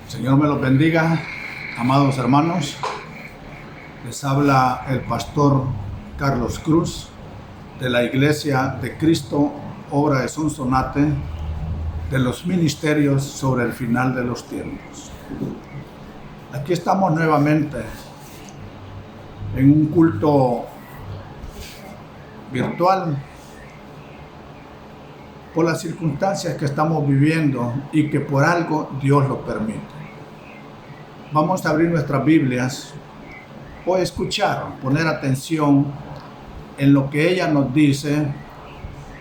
Señor me los bendiga, amados hermanos. Les habla el pastor Carlos Cruz de la Iglesia de Cristo, obra de Sonsonate, de los ministerios sobre el final de los tiempos. Aquí estamos nuevamente en un culto virtual por las circunstancias que estamos viviendo y que por algo Dios lo permite. Vamos a abrir nuestras Biblias o escuchar, poner atención en lo que ella nos dice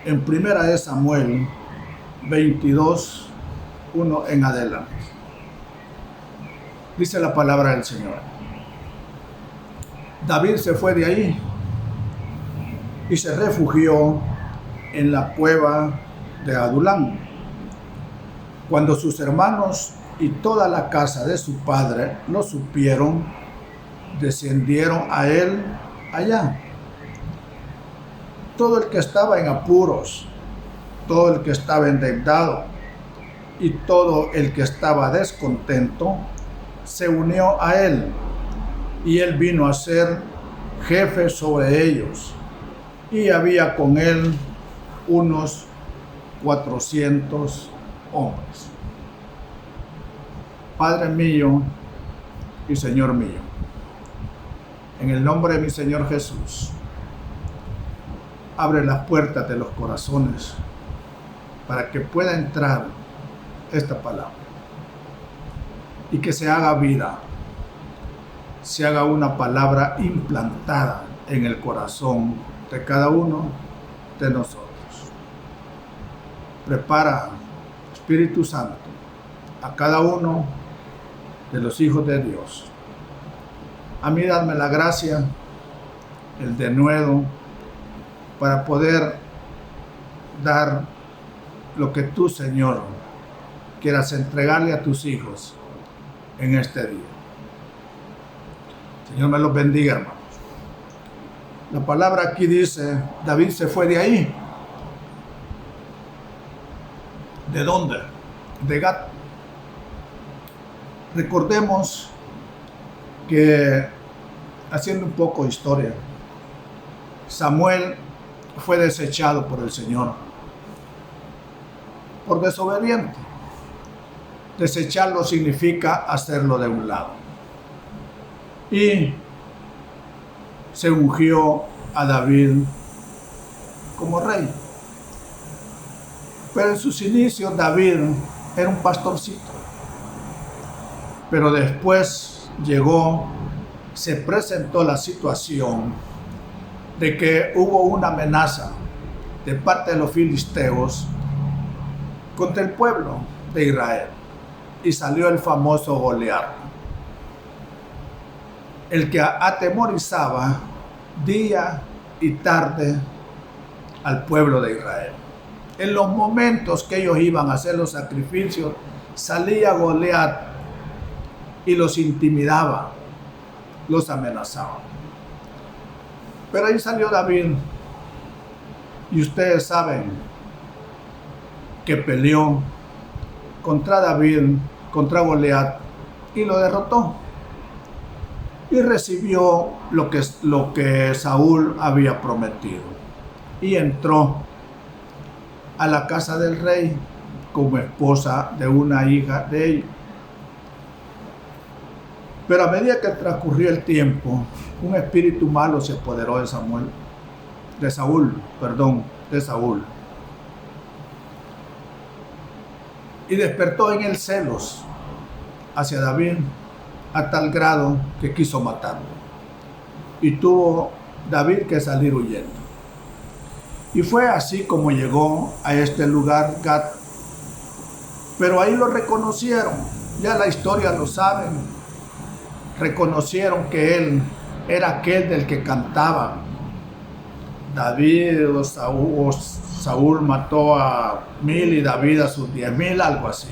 en 1 de Samuel 22, 1 en adelante. Dice la palabra del Señor. David se fue de ahí y se refugió en la cueva de Adulán. Cuando sus hermanos y toda la casa de su padre lo supieron, descendieron a él allá. Todo el que estaba en apuros, todo el que estaba endeudado y todo el que estaba descontento, se unió a él, y él vino a ser jefe sobre ellos, y había con él unos 400 hombres. Padre mío y Señor mío, en el nombre de mi Señor Jesús, abre las puertas de los corazones para que pueda entrar esta palabra y que se haga vida, se haga una palabra implantada en el corazón de cada uno de nosotros. Prepara, Espíritu Santo, a cada uno de los hijos de Dios. A mí dame la gracia, el denuedo, para poder dar lo que tú, Señor, quieras entregarle a tus hijos en este día. Señor, me los bendiga, hermanos. La palabra aquí dice, David se fue de ahí. ¿De dónde? De Gat. Recordemos que, haciendo un poco de historia, Samuel fue desechado por el Señor por desobediente. Desecharlo significa hacerlo de un lado. Y se ungió a David como rey. Pero en sus inicios David era un pastorcito. Pero después se presentó la situación de que hubo una amenaza de parte de los filisteos contra el pueblo de Israel. Y salió el famoso Goliat, el que atemorizaba día y tarde al pueblo de Israel. En los momentos que ellos iban a hacer los sacrificios, salía Goliat y los intimidaba, los amenazaba. Pero ahí salió David, y ustedes saben que peleó contra David, contra Goliat, y lo derrotó. Y recibió lo que Saúl había prometido. Y entró a la casa del rey como esposa de una hija de ellos. Pero a medida que transcurrió el tiempo, un espíritu malo se apoderó de Saúl. Y despertó en él celos hacia David a tal grado que quiso matarlo. Y tuvo David que salir huyendo. Y fue así como llegó a este lugar, Gat. Pero ahí lo reconocieron. Ya la historia lo saben. Reconocieron que él era aquel del que cantaba. David o Saúl mató a 1000 y David a sus 10,000, algo así.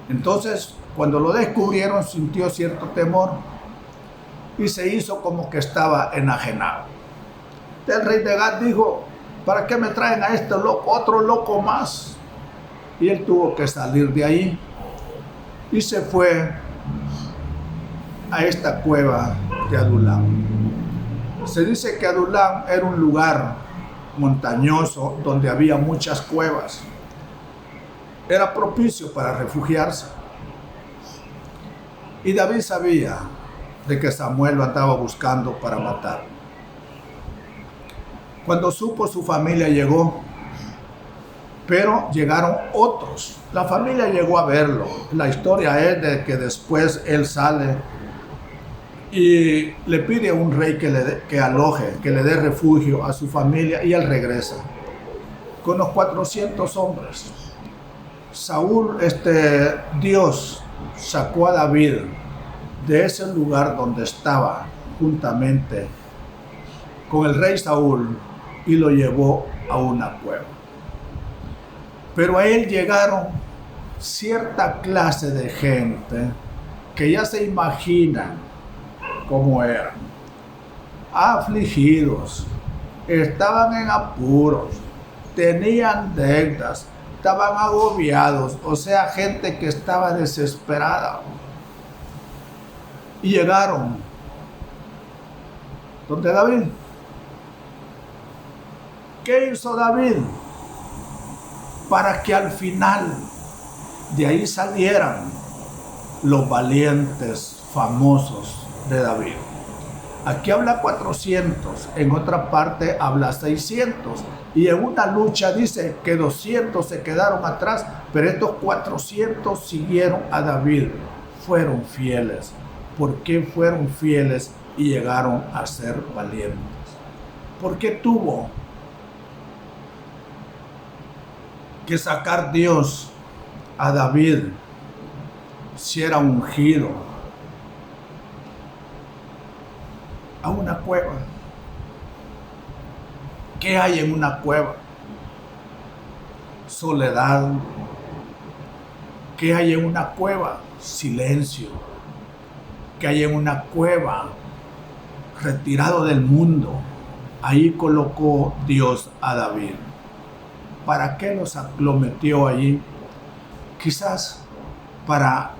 Entonces, cuando lo descubrieron, sintió cierto temor y se hizo como que estaba enajenado. El rey de Gat dijo, ¿para qué me traen a este loco, otro loco más? Y él tuvo que salir de ahí y se fue a esta cueva de Adulam. Se dice que Adulam era un lugar montañoso donde había muchas cuevas. Era propicio para refugiarse. Y David sabía de que Samuel lo andaba buscando para matar. Cuando supo, su familia llegó, pero llegaron otros. La familia llegó a verlo. La historia es de que después él sale y le pide a un rey que aloje, que le dé refugio a su familia, y él regresa con los 400 hombres. Saúl, Dios sacó a David de ese lugar donde estaba juntamente con el rey Saúl y lo llevó a una cueva. Pero a él llegaron cierta clase de gente que ya se imaginan cómo eran. Afligidos, estaban en apuros, tenían deudas, estaban agobiados, o sea, gente que estaba desesperada. Y llegaron donde David. ¿Qué hizo David? Para que al final de ahí salieran los valientes famosos de David. Aquí habla 400, en otra parte habla 600. Y en una lucha dice que 200 se quedaron atrás, pero estos 400 siguieron a David, fueron fieles. ¿Por qué fueron fieles y llegaron a ser valientes? ¿Por qué tuvo que sacar Dios a David si era ungido a una cueva? ¿Qué hay en una cueva? Soledad. ¿Qué hay en una cueva? Silencio. ¿Qué hay en una cueva? Retirado del mundo. Ahí colocó Dios a David. ¿Para qué lo metió allí? Quizás para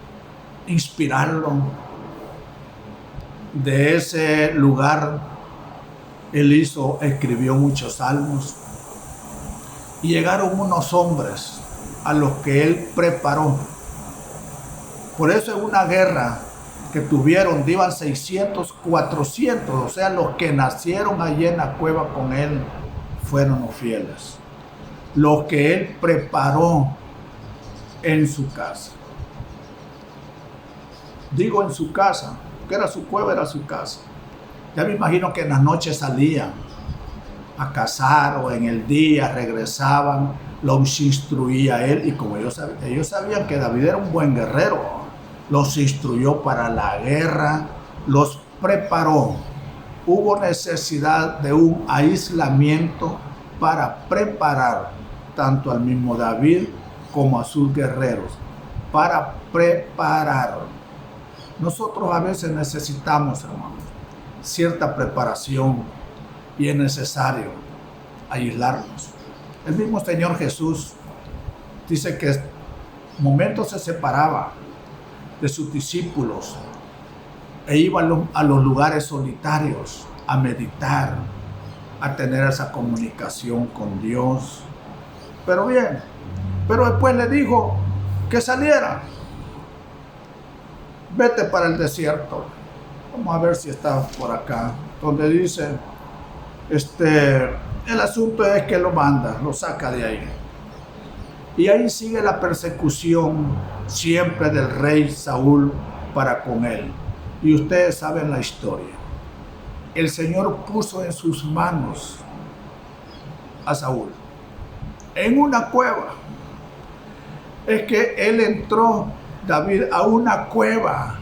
inspirarlo. De ese lugar él escribió muchos salmos. Y llegaron unos hombres a los que él preparó. Por eso en una guerra que tuvieron, iban 600, 400, o sea, los que nacieron allí en la cueva con él fueron los fieles. Los que él preparó en su casa. Digo en su casa, que era su cueva, era su casa. Ya me imagino que en las noches salían a cazar o en el día regresaban, los instruía él, y como ellos sabían que David era un buen guerrero, los instruyó para la guerra, los preparó. Hubo necesidad de un aislamiento para preparar tanto al mismo David como a sus guerreros, para preparar. Nosotros a veces necesitamos, hermanos, cierta preparación, y es necesario aislarnos. El mismo Señor Jesús dice que momentos se separaba de sus discípulos e iba a los lugares solitarios a meditar, a tener esa comunicación con Dios. Pero después le dijo que saliera. Vete para el desierto. Vamos a ver si está por acá, donde dice, el asunto es que lo manda, lo saca de ahí. Y ahí sigue la persecución siempre del rey Saúl para con él. Y ustedes saben la historia. El Señor puso en sus manos a Saúl en una cueva. Es que él entró, David, a una cueva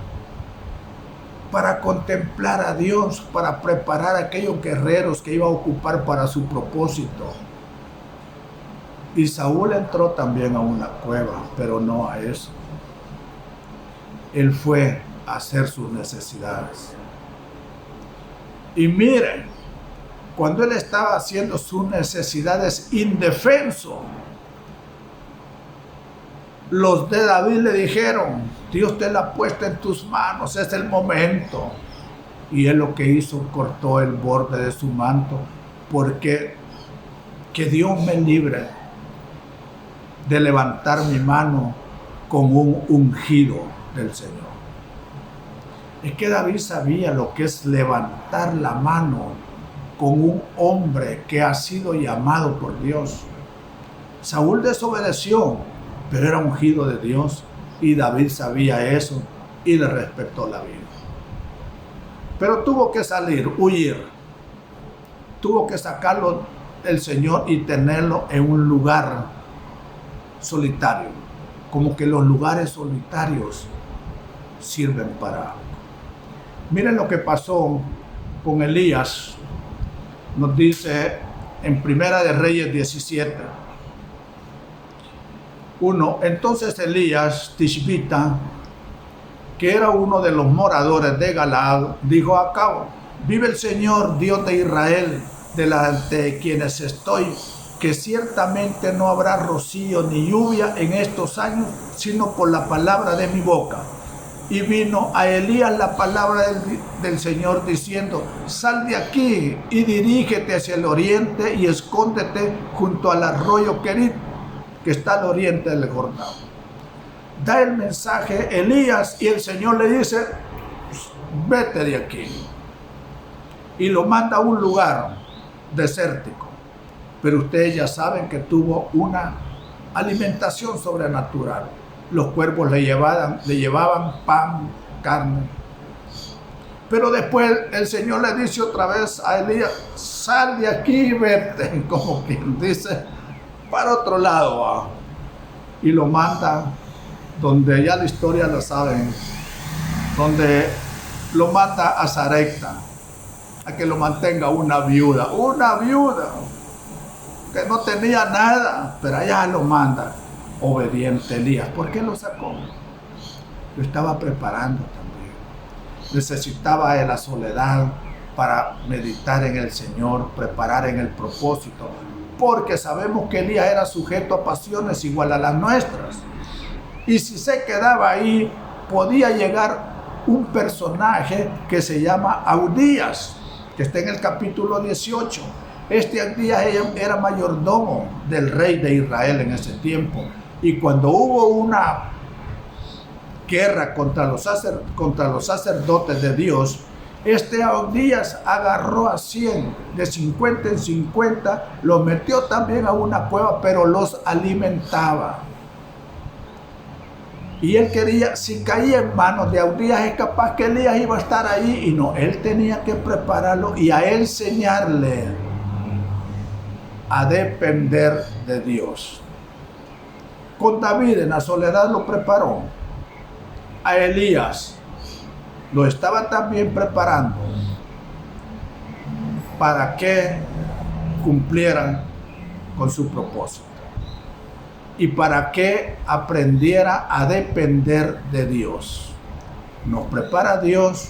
para contemplar a Dios, para preparar a aquellos guerreros que iba a ocupar para su propósito. Y Saúl entró también a una cueva, pero no a eso. Él fue a hacer sus necesidades. Y miren, cuando él estaba haciendo sus necesidades indefenso, los de David le dijeron Dios te la ha puesto en tus manos, es el momento. Y él lo que hizo, cortó el borde de su manto, porque que Dios me libre de levantar mi mano con un ungido del Señor. Es que David sabía lo que es levantar la mano con un hombre que ha sido llamado por Dios. Saúl desobedeció, pero era ungido de Dios, y David sabía eso y le respetó la vida. Pero tuvo que salir, huir. Tuvo que sacarlo el Señor y tenerlo en un lugar solitario. Como que los lugares solitarios sirven para algo. Miren lo que pasó con Elías. Nos dice en Primera de Reyes 17. 1. Entonces Elías Tishbita, que era uno de los moradores de Galaad, dijo a Acab: vive el Señor, Dios de Israel, delante de quienes estoy, que ciertamente no habrá rocío ni lluvia en estos años, sino por la palabra de mi boca. Y vino a Elías la palabra del Señor diciendo: sal de aquí y dirígete hacia el oriente y escóndete junto al arroyo Querit, que está al oriente del Jordán. Da el mensaje Elías y el Señor le dice: vete de aquí. Y lo manda a un lugar desértico. Pero ustedes ya saben que tuvo una alimentación sobrenatural. Los cuervos le llevaban pan, carne. Pero después el Señor le dice otra vez a Elías: sal de aquí y vete, como quien dice, para otro lado. Y lo manda donde ya la historia la saben, donde lo manda a Sarepta, a que lo mantenga una viuda que no tenía nada, pero allá lo manda. Obediente Elías. ¿Por qué lo sacó? Lo estaba preparando también. Necesitaba de la soledad para meditar en el Señor, preparar en el propósito, porque sabemos que Elías era sujeto a pasiones igual a las nuestras. Y si se quedaba ahí, podía llegar un personaje que se llama Abdías, que está en el capítulo 18. Este Abdías era mayordomo del rey de Israel en ese tiempo. Y cuando hubo una guerra contra los sacerdotes de Dios, este Abdías agarró a 100, de 50 en 50, los metió también a una cueva, pero los alimentaba. Y él quería, si caía en manos de Abdías, es capaz que Elías iba a estar ahí. Y no, él tenía que prepararlo y a enseñarle a depender de Dios. Con David en la soledad lo preparó. A Elías lo estaba también preparando para que cumplieran con su propósito y para que aprendiera a depender de Dios. Nos prepara Dios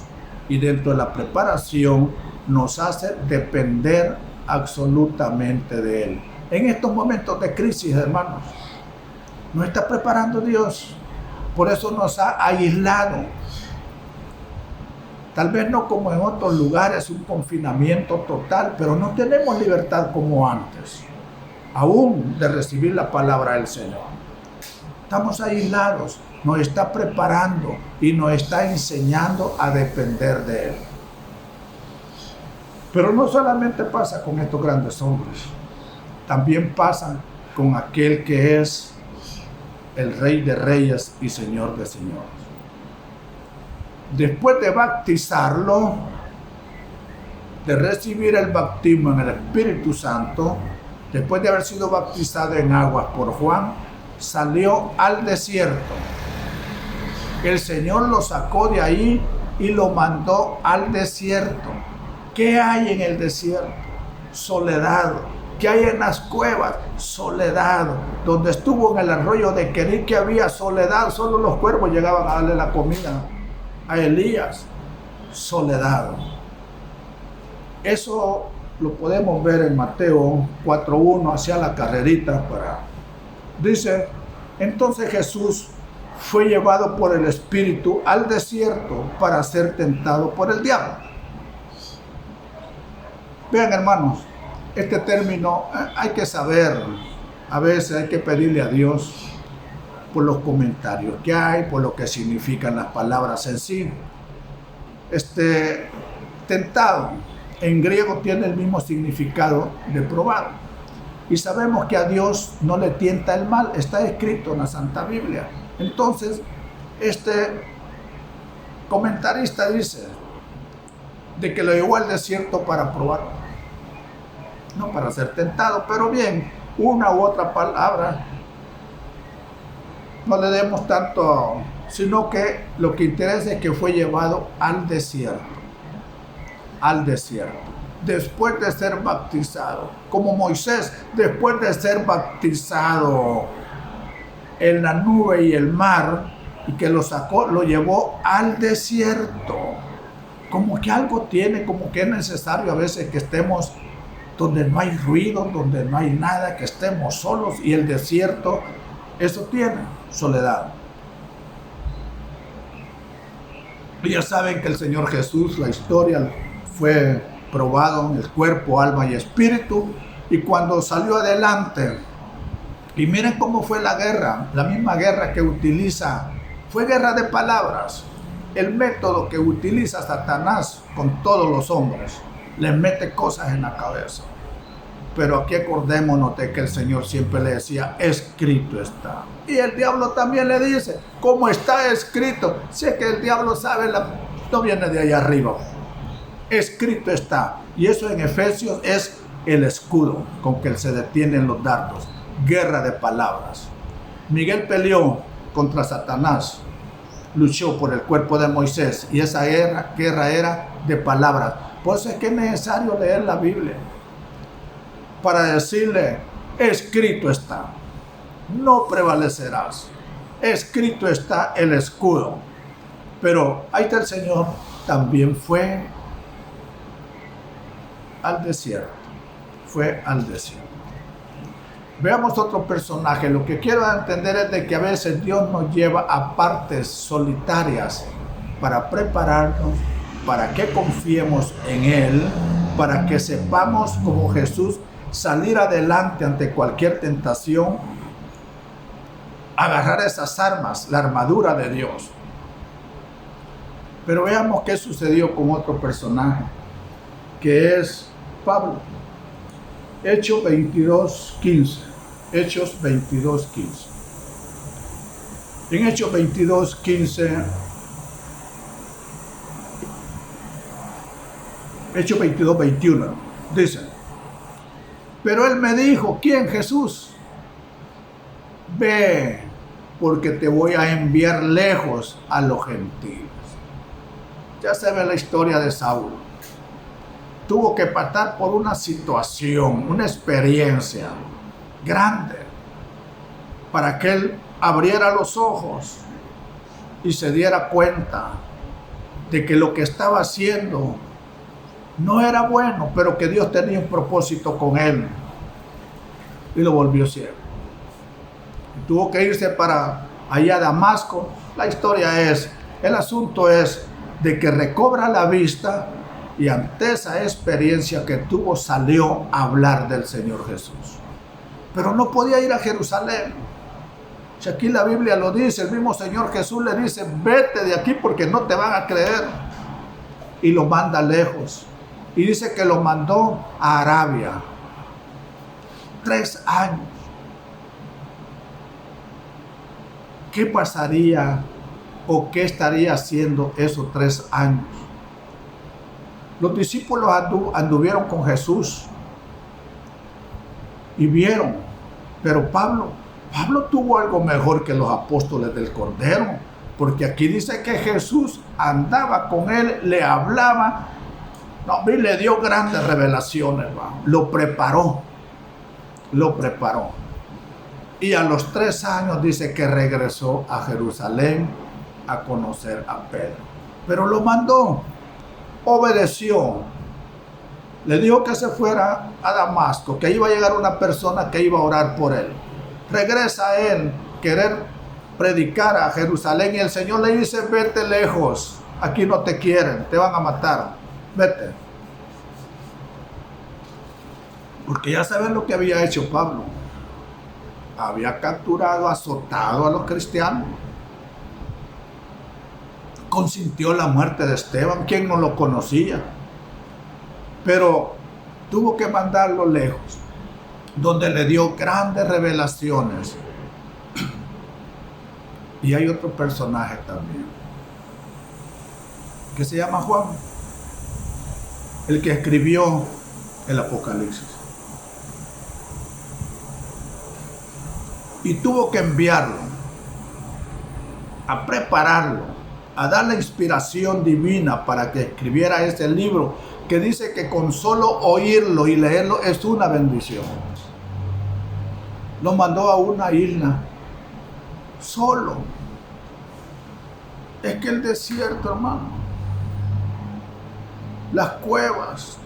y dentro de la preparación nos hace depender absolutamente de Él. En estos momentos de crisis, hermanos, nos está preparando Dios. Por eso nos ha aislado. Tal vez no como en otros lugares, un confinamiento total, pero no tenemos libertad como antes, aún de recibir la palabra del Señor. Estamos aislados. Nos está preparando y nos está enseñando a depender de Él. Pero no solamente pasa con estos grandes hombres, también pasa con aquel que es el Rey de Reyes y Señor de Señores. Después de bautizarlo, de recibir el bautismo en el Espíritu Santo, después de haber sido bautizado en aguas por Juan, salió al desierto. El Señor lo sacó de ahí y lo mandó al desierto. ¿Qué hay en el desierto? Soledad. ¿Qué hay en las cuevas? Soledad. Donde estuvo en el arroyo de Querit, que había soledad. Solo los cuervos llegaban a darle la comida a Elías. Soledad. Eso lo podemos ver en Mateo 4:1, hacia la carrerita. Dice: entonces Jesús fue llevado por el Espíritu al desierto para ser tentado por el diablo. Vean, hermanos, este término hay que saber, a veces hay que pedirle a Dios por los comentarios que hay, por lo que significan las palabras en sí. Tentado en griego tiene el mismo significado de probado. Y sabemos que a Dios no le tienta el mal, está escrito en la Santa Biblia. Entonces, este comentarista dice de que lo llevó al desierto para probar, no para ser tentado, pero bien, una u otra palabra no le demos tanto, sino que lo que interesa es que fue llevado al desierto, después de ser bautizado, como Moisés, después de ser bautizado en la nube y el mar, y que lo sacó, lo llevó al desierto. Como que algo tiene, como que es necesario a veces que estemos donde no hay ruido, donde no hay nada, que estemos solos, y el desierto, eso tiene soledad. Y ya saben que el Señor Jesús, la historia, fue probado en el cuerpo, alma y espíritu, y cuando salió adelante, y miren cómo fue la guerra, la misma guerra que utiliza, fue guerra de palabras, el método que utiliza Satanás con todos los hombres, les mete cosas en la cabeza. Pero aquí acordémonos de que el Señor siempre le decía, escrito está. Y el diablo también le dice, como está escrito. Sé que el diablo sabe, no viene de allá arriba. Escrito está. Y eso en Efesios es el escudo con que se detienen los dardos. Guerra de palabras. Miguel peleó contra Satanás. Luchó por el cuerpo de Moisés. Y esa guerra era de palabras. Por eso es que es necesario leer la Biblia, para decirle, escrito está, no prevalecerás, escrito está el escudo. Pero ahí está el Señor, también fue al desierto, Veamos otro personaje. Lo que quiero entender es de que a veces Dios nos lleva a partes solitarias para prepararnos, para que confiemos en Él, para que sepamos como Jesús salir adelante ante cualquier tentación, agarrar esas armas, la armadura de Dios. Pero veamos qué sucedió con otro personaje, que es Pablo. Hechos 22:15. Hechos 22:15. En Hechos 22:15, Hechos 22:21, dice, pero él me dijo, ¿quién? Jesús. Ve, porque te voy a enviar lejos a los gentiles. Ya se ve la historia de Saulo. Tuvo que pasar por una situación, una experiencia grande, para que él abriera los ojos y se diera cuenta de que lo que estaba haciendo no era bueno, pero que Dios tenía un propósito con él, y lo volvió ciego. Tuvo que irse para allá a Damasco. La historia es, el asunto es de que recobra la vista, y ante esa experiencia que tuvo salió a hablar del Señor Jesús. Pero no podía ir a Jerusalén. Si aquí la Biblia lo dice, el mismo Señor Jesús le dice, vete de aquí porque no te van a creer. Y lo manda lejos. Y dice que lo mandó a Arabia. 3 años. ¿Qué pasaría o qué estaría haciendo esos 3 años? Los discípulos anduvieron con Jesús y vieron, pero Pablo tuvo algo mejor que los apóstoles del Cordero, porque aquí dice que Jesús andaba con él, le hablaba, y le dio grandes revelaciones, lo preparó. Y a los 3 años dice que regresó a Jerusalén a conocer a Pedro. Pero lo mandó, obedeció. Le dijo que se fuera a Damasco, que iba a llegar una persona que iba a orar por él. Regresa a él, querer predicar a Jerusalén y el Señor le dice, vete lejos, aquí no te quieren, te van a matar, vete. Porque ya saben lo que había hecho Pablo. Había capturado, azotado a los cristianos. Consintió la muerte de Esteban, quien no lo conocía. Pero tuvo que mandarlo lejos, donde le dio grandes revelaciones. Y hay otro personaje también, que se llama Juan, el que escribió el Apocalipsis. Y tuvo que enviarlo, a prepararlo, a darle inspiración divina para que escribiera este libro, que dice que con solo oírlo y leerlo es una bendición. Lo mandó a una isla, solo. Es que el desierto, hermano, las cuevas,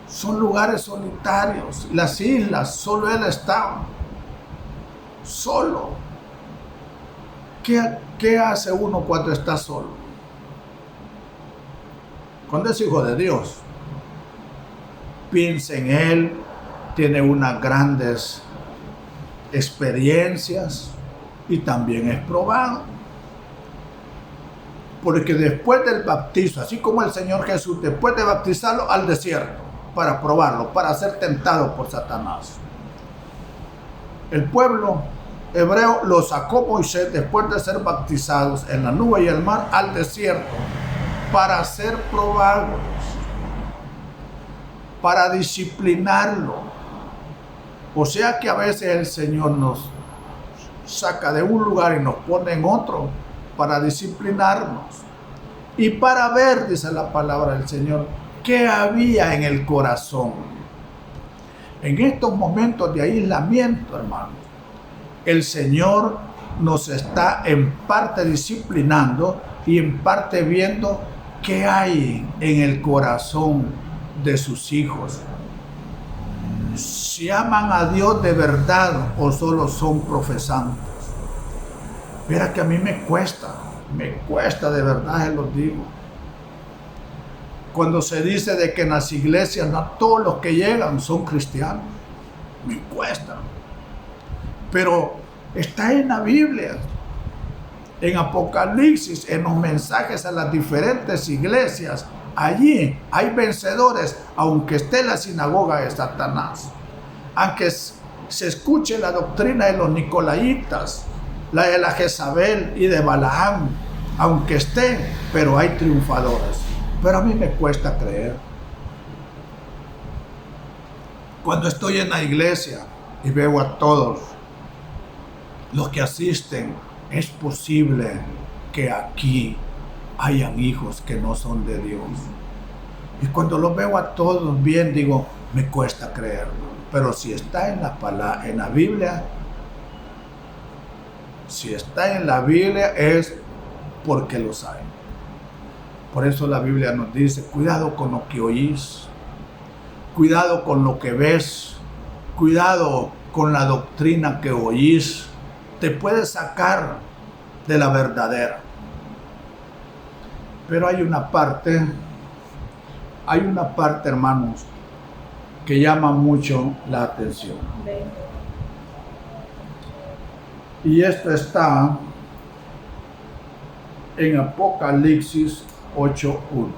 son lugares solitarios. Las islas, solo él estaba. Solo. ¿Qué hace uno cuando está solo? Cuando es hijo de Dios, piensa en Él, tiene unas grandes experiencias y también es probado. Porque después del bautizo, así como el Señor Jesús, después de bautizarlo al desierto, para probarlo, para ser tentado por Satanás. El pueblo hebreo lo sacó Moisés después de ser bautizados en la nube y el mar al desierto para ser probados, para disciplinarlo. O sea que a veces el Señor nos saca de un lugar y nos pone en otro para disciplinarnos y para ver, dice la palabra del Señor, qué había en el corazón. En estos momentos de aislamiento, hermanos, el Señor nos está en parte disciplinando y en parte viendo qué hay en el corazón de sus hijos. Si aman a Dios de verdad o solo son profesantes. Mira que a mí me cuesta de verdad, se los digo. Cuando se dice de que en las iglesias no todos los que llegan son cristianos, me cuesta. Pero está en la Biblia, en Apocalipsis, en los mensajes a las diferentes iglesias. Allí hay vencedores, aunque esté en la sinagoga de Satanás, aunque se escuche la doctrina de los nicolaitas, la de la Jezabel y de Balaam, aunque esté, pero hay triunfadores. Pero a mí me cuesta creer. Cuando estoy en la iglesia y veo a todos los que asisten, es posible que aquí hayan hijos que no son de Dios. Y cuando los veo a todos bien, digo, me cuesta creerlo. Pero si está en la Biblia, si está en la Biblia es porque los hay. Por eso la Biblia nos dice, cuidado con lo que oís, cuidado con lo que ves, cuidado con la doctrina que oís, te puede sacar de la verdadera. Pero hay una parte, hermanos, que llama mucho la atención. Y esto está en Apocalipsis 8:1.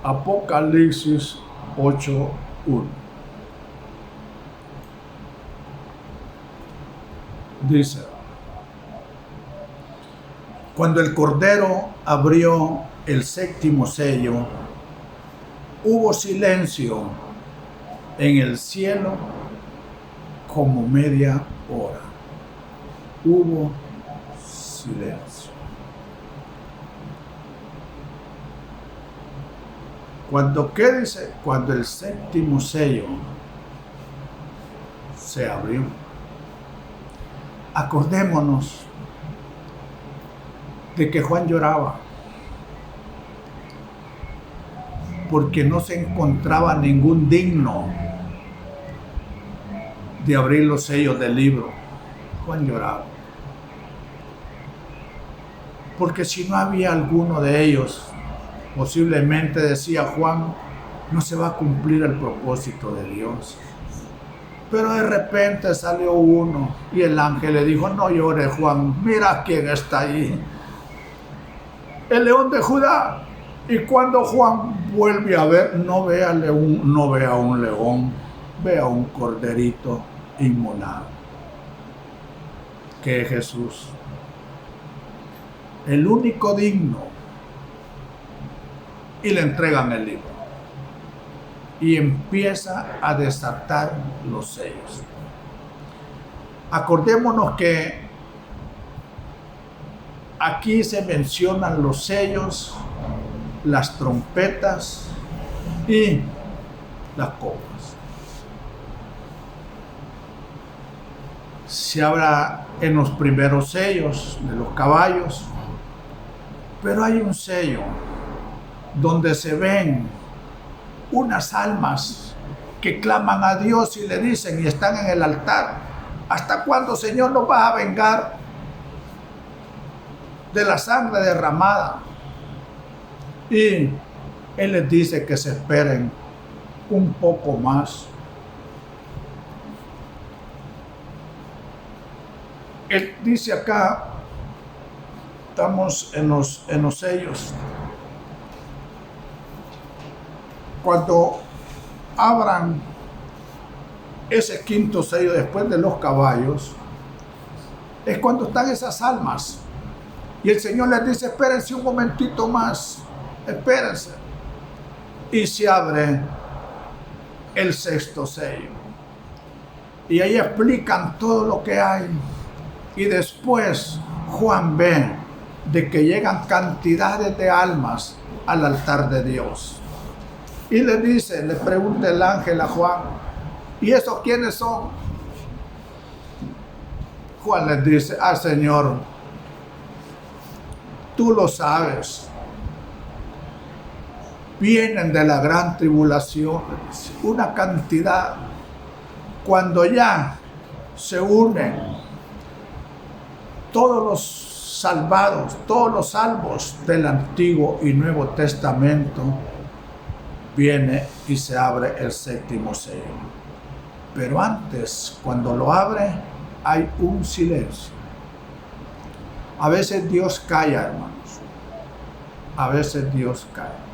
Apocalipsis 8:1. Dice, cuando el Cordero abrió el séptimo sello, hubo silencio en el cielo como media hora. Hubo silencio. ¿Qué dice? Cuando el séptimo sello se abrió. Acordémonos de que Juan lloraba porque no se encontraba ningún digno de abrir los sellos del libro, Juan lloraba. Porque si no había alguno de ellos, posiblemente, decía Juan, no se va a cumplir el propósito de Dios. Pero de repente salió uno y el ángel le dijo, no llores, Juan, mira quién está ahí. El león de Judá. Y cuando Juan vuelve a ver, no ve a un león, ve a un corderito inmolado, que es Jesús, el único digno. Y le entregan el libro. Y empieza a desatar los sellos. Acordémonos que aquí se mencionan los sellos, las trompetas y las copas. Se habla en los primeros sellos de los caballos, pero hay un sello donde se ven unas almas que claman a Dios y le dicen y están en el altar: ¿hasta cuándo, Señor, nos vas a vengar de la sangre derramada? Y Él les dice que se esperen un poco más. Él dice acá, estamos en los sellos. Cuando abran ese quinto sello después de los caballos, es cuando están esas almas. Y el Señor les dice: espérense un momentito más, espérense. Y se abre el sexto sello. Y ahí explican todo lo que hay. Y después Juan ve de que llegan cantidades de almas al altar de Dios. Y le dice, le pregunta el ángel a Juan: ¿y esos quiénes son? Juan les dice: Señor, tú lo sabes. Vienen de la gran tribulación, una cantidad. Cuando ya se unen todos los salvados, todos los salvos del Antiguo y Nuevo Testamento, viene y se abre el séptimo sello. Pero antes, cuando lo abre, hay un silencio. A veces Dios calla, hermanos. A veces Dios calla.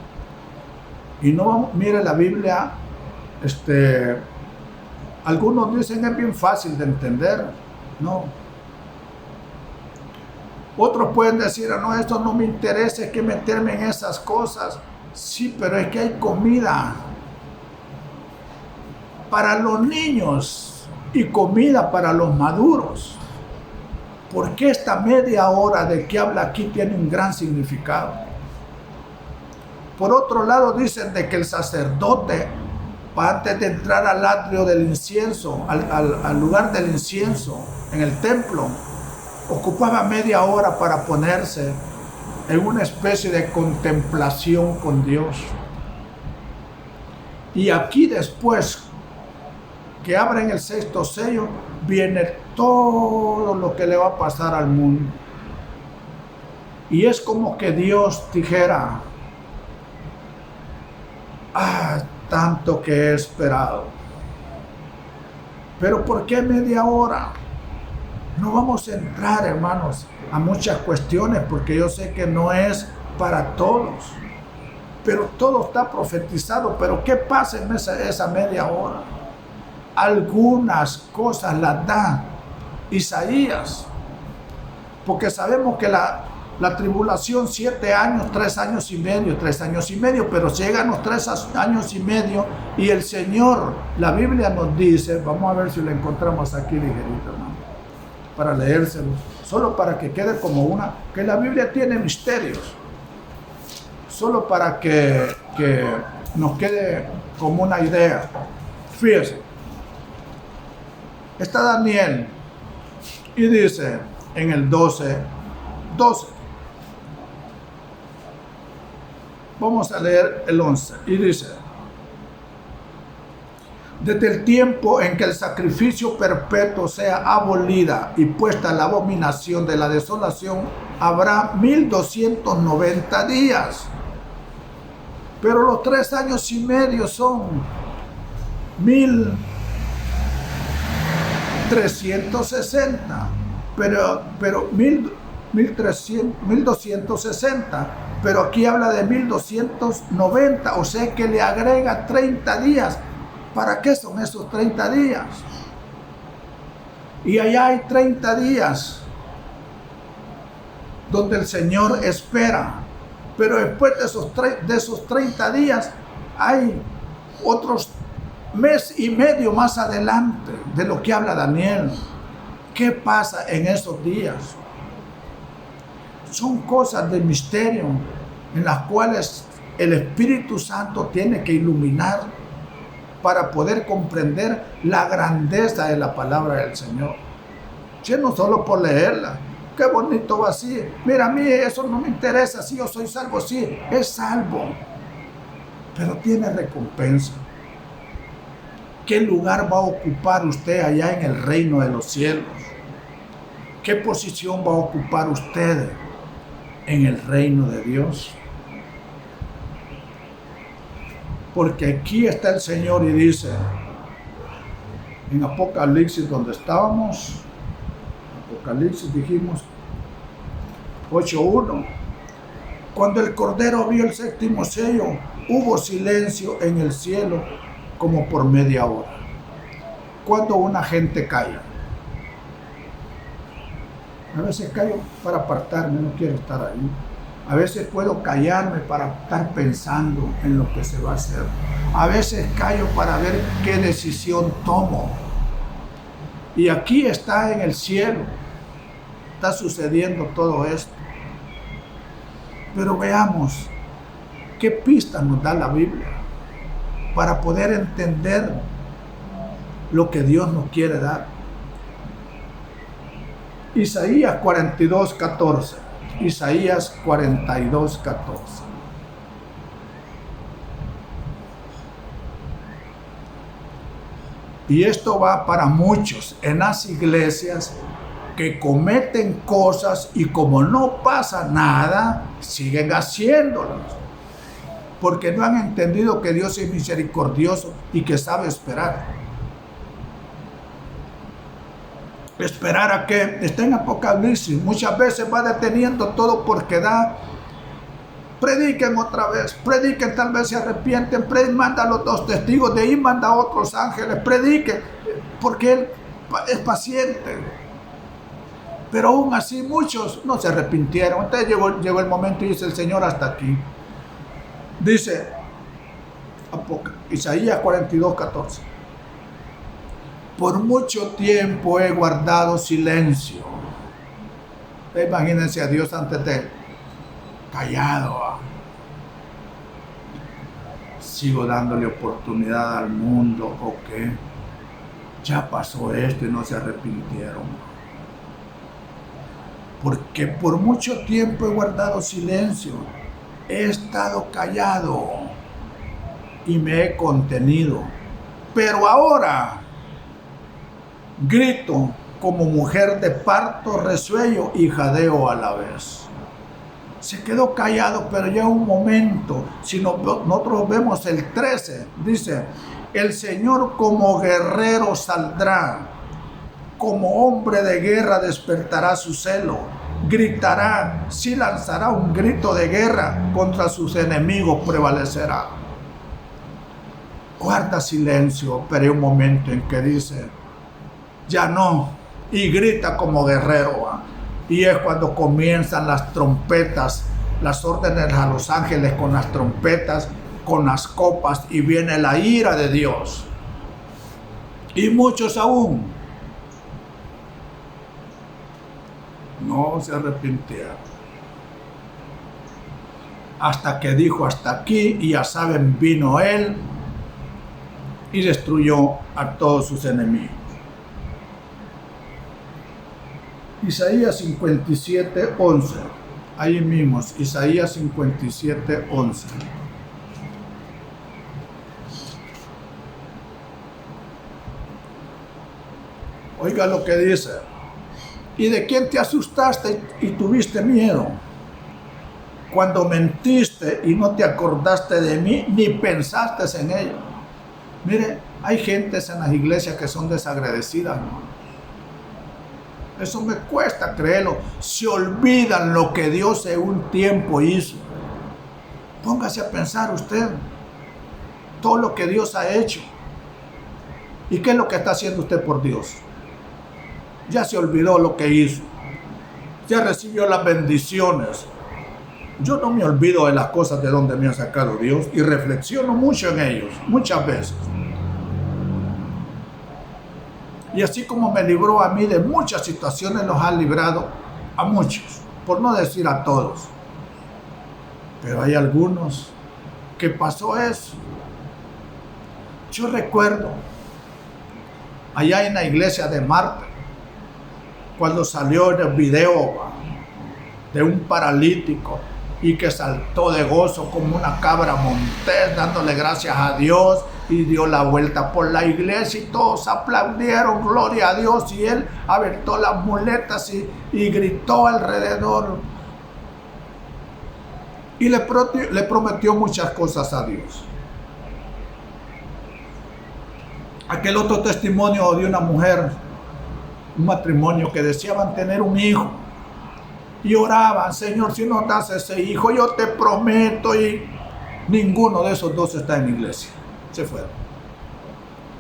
Y no, mire la Biblia, algunos dicen es bien fácil de entender. No. Otros pueden decir: no, esto no me interesa, es que meterme en esas cosas. Sí, pero es que hay comida para los niños y comida para los maduros. Porque esta media hora de que habla aquí tiene un gran significado. Por otro lado, dicen de que el sacerdote, antes de entrar al atrio del incienso, al lugar del incienso en el templo, ocupaba media hora para ponerse en una especie de contemplación con Dios. Y aquí, después que abren el sexto sello, viene todo lo que le va a pasar al mundo. Y es como que Dios dijera: tanto que he esperado. Pero ¿por qué media hora? No vamos a entrar, hermanos, a muchas cuestiones, porque yo sé que no es para todos. Pero todo está profetizado. Pero ¿qué pasa en esa media hora? Algunas cosas las da Isaías. Porque sabemos que la tribulación, 7 años, 3 años y medio, pero llegan los 3 años y medio y el Señor, la Biblia nos dice, vamos a ver si lo encontramos aquí ligerito, ¿no? Para leérselo, solo para que quede como que la Biblia tiene misterios, solo para que nos quede como una idea. Fíjese, está Daniel y dice en el 12, vamos a leer el 11, y dice: Desde el tiempo en que el sacrificio perpetuo sea abolida y puesta la abominación de la desolación, habrá 1290 días. Pero los 3 años y medio son 1360. Pero 1260. Pero aquí habla de 1290. O sea que le agrega 30 días. ¿Para qué son esos 30 días? Y allá hay 30 días donde el Señor espera. Pero después de esos 30 días hay otros mes y medio más adelante de lo que habla Daniel. ¿Qué pasa en esos días? Son cosas de misterio en las cuales el Espíritu Santo tiene que iluminar para poder comprender la grandeza de la palabra del Señor. Si no solo por leerla, qué bonito va así. Mira, a mí eso no me interesa, si yo soy salvo, sí, es salvo, pero tiene recompensa. ¿Qué lugar va a ocupar usted allá en el reino de los cielos? ¿Qué posición va a ocupar usted en el reino de Dios? Porque aquí está el Señor y dice, en Apocalipsis donde estábamos, Apocalipsis dijimos 8:1, cuando el Cordero vio el 7º sello, hubo silencio en el cielo como por media hora. Cuando una gente calla, a veces callo para apartarme, no quiero estar ahí. A veces puedo callarme para estar pensando en lo que se va a hacer. A veces callo para ver qué decisión tomo. Y aquí está en el cielo, está sucediendo todo esto. Pero veamos qué pistas nos da la Biblia para poder entender lo que Dios nos quiere dar. Isaías 42:14. Isaías 42:14. Y esto va para muchos en las iglesias que cometen cosas y como no pasa nada, siguen haciéndolas. Porque no han entendido que Dios es misericordioso y que sabe esperar. Esperar a que esté en Apocalipsis. Muchas veces va deteniendo todo porque da. Prediquen otra vez, prediquen, tal vez se arrepienten, manda a los 2 testigos, de ahí manda a otros ángeles, prediquen, porque Él es paciente. Pero aún así muchos no se arrepintieron. Entonces llegó el momento y dice el Señor, hasta aquí. Dice Isaías 42:14. Por mucho tiempo he guardado silencio. Imagínense a Dios antes de callado. Sigo dándole oportunidad al mundo, ¿o qué? Ya pasó esto y no se arrepintieron. Porque por mucho tiempo he guardado silencio. He estado callado y me he contenido. Pero ahora grito como mujer de parto, resuello y jadeo a la vez. Se quedó callado, pero ya un momento, si nosotros vemos el 13, dice, el Señor como guerrero saldrá, como hombre de guerra despertará su celo, gritará, si lanzará un grito de guerra, contra sus enemigos prevalecerá. Guarda silencio, pero hay un momento en que dice, ya no, y grita como guerrero. Y es cuando comienzan las trompetas, las órdenes a los ángeles con las trompetas, con las copas, y viene la ira de Dios. Y muchos aún no se arrepintieron. Hasta que dijo, hasta aquí, y ya saben, vino Él y destruyó a todos sus enemigos. Isaías 57:11. Ahí mismo, Isaías 57:11. Oiga lo que dice. ¿Y de quién te asustaste y tuviste miedo? Cuando mentiste y no te acordaste de mí, ni pensaste en ello. Mire, hay gentes en las iglesias que son desagradecidas, ¿no? Eso me cuesta creerlo. Se olvidan lo que Dios en un tiempo hizo. Póngase a pensar usted todo lo que Dios ha hecho. ¿Y qué es lo que está haciendo usted por Dios? Ya se olvidó lo que hizo. Ya recibió las bendiciones. Yo no me olvido de las cosas de donde me ha sacado Dios y reflexiono mucho en ellos, muchas veces. Y así como me libró a mí de muchas situaciones, los ha librado a muchos, por no decir a todos. Pero hay algunos que pasó eso. Yo recuerdo allá en la iglesia de Marte, cuando salió el video de un paralítico y que saltó de gozo como una cabra montés, dándole gracias a Dios, y dio la vuelta por la iglesia y todos aplaudieron, gloria a Dios, y él aventó las muletas y gritó alrededor y le prometió muchas cosas a Dios. Aquel otro testimonio de una mujer, un matrimonio que deseaban tener un hijo y oraban, Señor, si no das ese hijo, yo te prometo, y ninguno de esos dos está en la iglesia. Se fueron.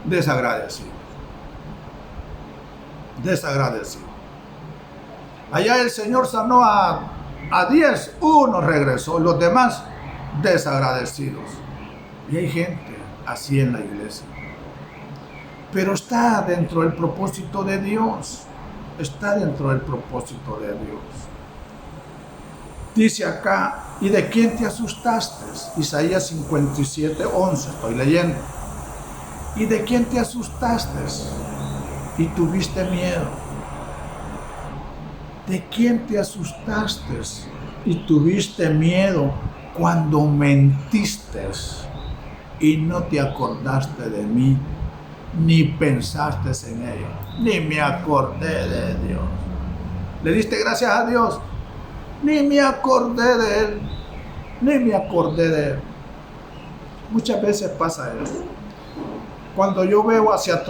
Desagradecidos. Desagradecidos. Allá el Señor sanó a 10, uno regresó, los demás desagradecidos. Y hay gente así en la iglesia. Pero está dentro del propósito de Dios. Está dentro del propósito de Dios. Dice acá, ¿y de quién te asustaste? Isaías 57:11, estoy leyendo. ¿Y de quién te asustaste y tuviste miedo? ¿De quién te asustaste y tuviste miedo cuando mentiste y no te acordaste de mí, ni pensaste en ello? Ni me acordé de Dios. ¿Le diste gracias a Dios? Ni me acordé de Él. Ni me acordé de Él. Muchas veces pasa eso. Cuando yo veo hacia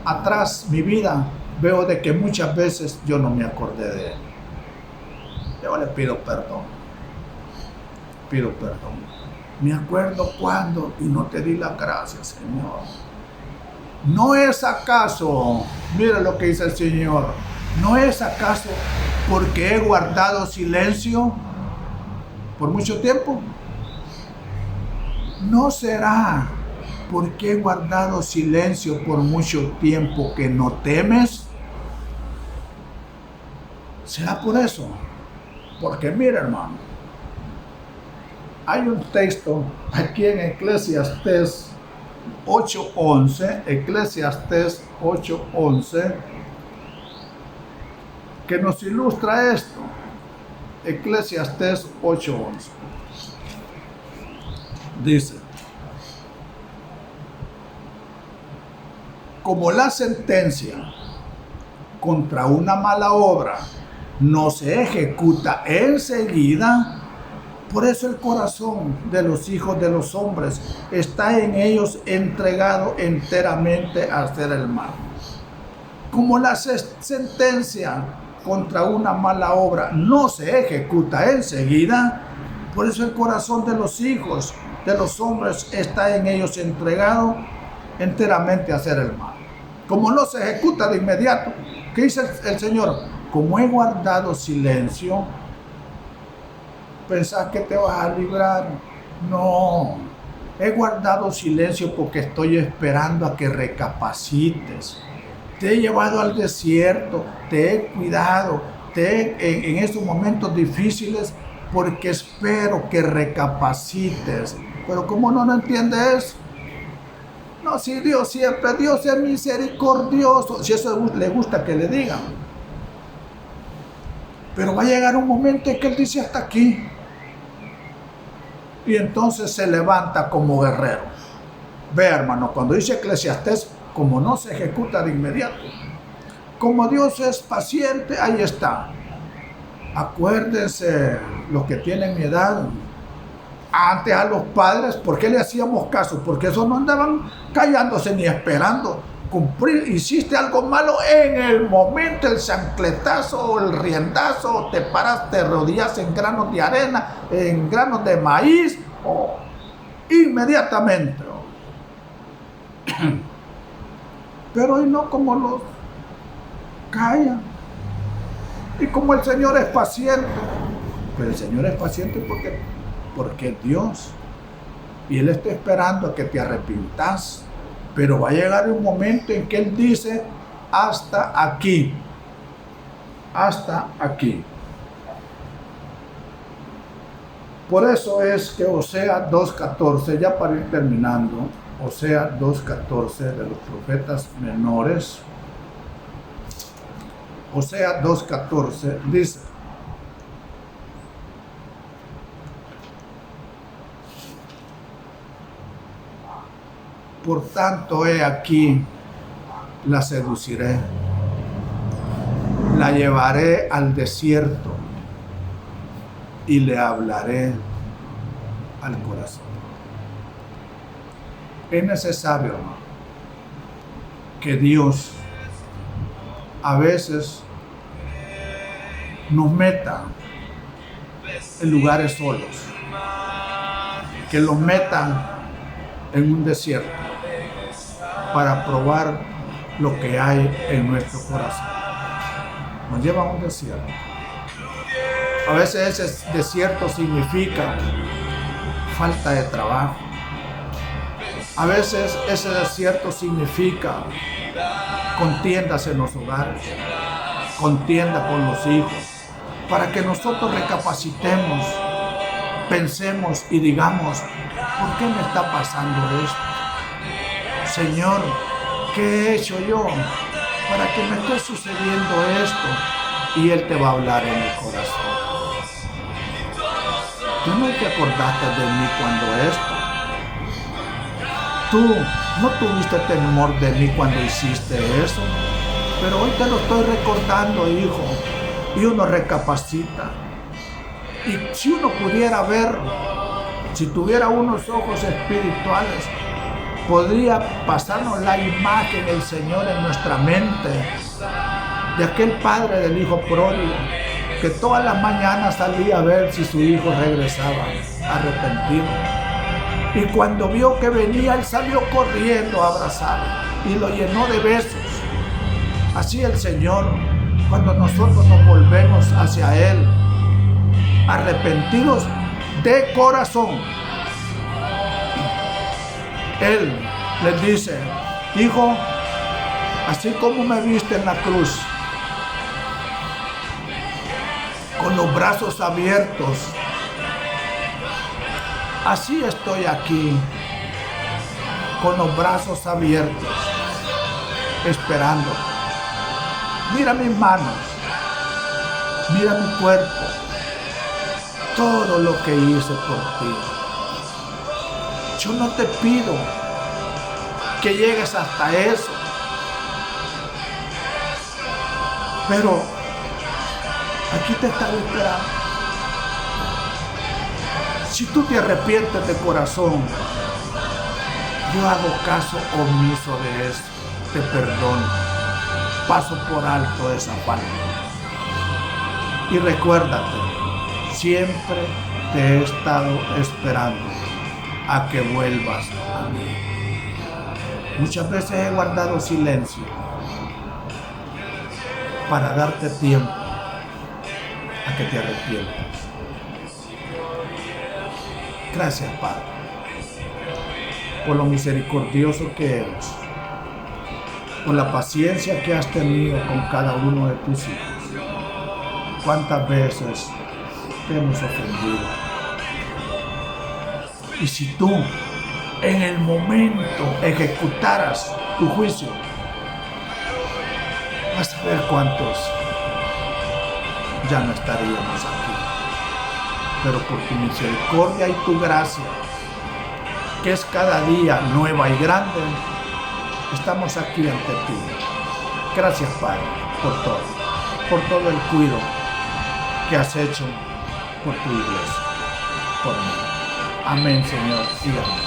atrás mi vida, veo de que muchas veces yo no me acordé de Él. Yo le pido perdón. Pido perdón. Me acuerdo cuando y no te di las gracias, Señor. ¿No es acaso, mira lo que dice el Señor, no es acaso porque he guardado silencio por mucho tiempo? ¿No será porque he guardado silencio por mucho tiempo que no temes? ¿Será por eso? Porque mira, hermano, hay un texto aquí en Eclesiastés 8:11, Eclesiastés 8:11, que nos ilustra esto. Eclesiastés 8:11 dice: como la sentencia contra una mala obra no se ejecuta enseguida, por eso el corazón de los hijos de los hombres está en ellos entregado enteramente a hacer el mal. Como la sentencia contra una mala obra no se ejecuta enseguida, por eso el corazón de los hijos de los hombres está en ellos entregado enteramente a hacer el mal. Como no se ejecuta de inmediato, ¿qué dice el Señor? Como he guardado silencio, ¿pensás que te vas a librar? No, he guardado silencio porque estoy esperando a que recapacites. Te he llevado al desierto, te he cuidado, en estos momentos difíciles, porque espero que recapacites. Pero ¿cómo no entiendes? No, si Dios siempre, Dios es misericordioso, si eso le gusta que le digan. Pero va a llegar un momento en que Él dice hasta aquí. Y entonces se levanta como guerrero. Ve, hermano, cuando dice Eclesiastés, como no se ejecuta de inmediato, Como Dios es paciente, ahí está. Acuérdense, los que tienen mi edad, antes a los padres, ¿por qué le hacíamos caso? Porque esos no andaban callándose ni esperando cumplir. Hiciste algo malo en el momento, el chancletazo, el riendazo, te paras, te rodillas en granos de arena, en granos de maíz, o inmediatamente. Pero hoy no, como los callan. Y como el Señor es paciente, pero el Señor es paciente porque es Dios. Y Él está esperando a que te arrepintas. Pero va a llegar un momento en que Él dice, hasta aquí. Hasta aquí. Por eso es que Oseas 2:14, ya para ir terminando, Oseas 2:14 de los profetas menores, Oseas 2:14 dice: por tanto, he aquí, la seduciré, la llevaré al desierto y le hablaré al corazón. Es necesario, hermano, que Dios a veces nos meta en lugares solos, que los metan en un desierto para probar lo que hay en nuestro corazón. Nos lleva a un desierto. A veces ese desierto significa falta de trabajo. A veces ese desierto significa contiendas en los hogares, contienda con los hijos, para que nosotros recapacitemos, pensemos y digamos, ¿por qué me está pasando esto? Señor, ¿qué he hecho yo para que me esté sucediendo esto? Y Él te va a hablar en el corazón. Tú no te acordaste de mí cuando esto. Tú no tuviste temor de mí cuando hiciste eso. Pero hoy te lo estoy recordando, hijo. Y uno recapacita. Y si uno pudiera ver, si tuviera unos ojos espirituales, podría pasarnos la imagen del Señor en nuestra mente, de aquel padre del hijo pródigo, que todas las mañanas salía a ver si su hijo regresaba arrepentido. Y cuando vio que venía, él salió corriendo a abrazarlo y lo llenó de besos. Así el Señor, cuando nosotros nos volvemos hacia Él, arrepentidos de corazón, Él les dice: hijo, así como me viste en la cruz, con los brazos abiertos, así estoy aquí, con los brazos abiertos, esperando. Mira mis manos, mira mi cuerpo, todo lo que hice por ti. Yo no te pido que llegues hasta eso, pero aquí te estaré esperando. Si tú te arrepientes de corazón, yo hago caso omiso de eso, te perdono, paso por alto esa falta. Y recuérdate, siempre te he estado esperando a que vuelvas a mí. Muchas veces he guardado silencio para darte tiempo a que te arrepientas. Gracias, Padre, por lo misericordioso que eres, por la paciencia que has tenido con cada uno de tus hijos. ¿Cuántas veces te hemos ofendido? Y si tú en el momento ejecutaras tu juicio, vas a ver cuántos ya no estaríamos aquí. Pero por tu misericordia y tu gracia, que es cada día nueva y grande, estamos aquí ante ti. Gracias, Padre. por todo el cuidado que has hecho por tu iglesia, por mí. Amén, Señor, y amén.